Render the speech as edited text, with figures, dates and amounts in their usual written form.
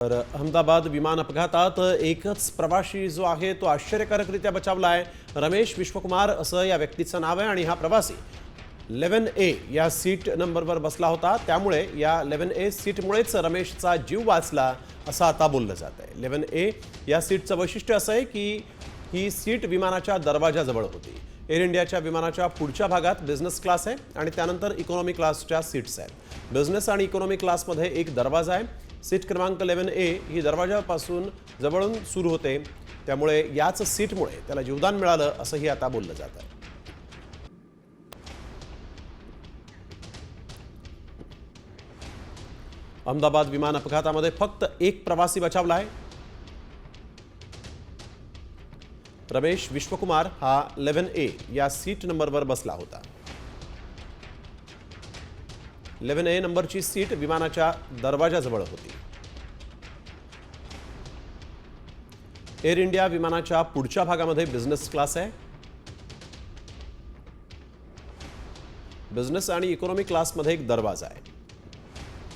तर अहमदाबाद विमान अपघातात एकच प्रवासी जो आहे तो आश्चर्यकारकरित्या बचावला आहे। रमेश विश्वकुमार असं या व्यक्तीचं नाव आहे आणि हा प्रवासी 11A या सीट नंबरवर बसला होता। त्यामुळे या 11A सीटमुळेच रमेशचा जीव वाचला असं आता बोललं जात आहे। 11A या सीटचं वैशिष्ट्य असं आहे की ही सीट विमानाच्या दरवाजाजवळ होती। एअर इंडियाच्या विमानाच्या पुढच्या भागात बिझनेस क्लास आहे आणि त्यानंतर इकॉनॉमी क्लासच्या सीट्स आहेत। बिझनेस आणि इकॉनॉमी क्लासमध्ये एक दरवाजा आहे। सीट क्रमांक 11A ही दरवाजापासून जवळून सुरू होते, त्यामुळे याच सीटमुळे त्याला जीवदान मिळालं असंही आता बोललं जात आहे। अहमदाबाद विमान अपघातामध्ये फक्त एक प्रवासी बचावला आहे। रमेश विश्वकुमार हा 11A या सीट नंबरवर बसला होता। 11A नंबरची सीट विमानाच्या दरवाजाजवळ होती। एअर इंडिया विमानाच्या पुढच्या भागामध्ये बिझनेस क्लास आहे। बिझनेस आणि इकॉनॉमी क्लासमध्ये एक दरवाजा आहे।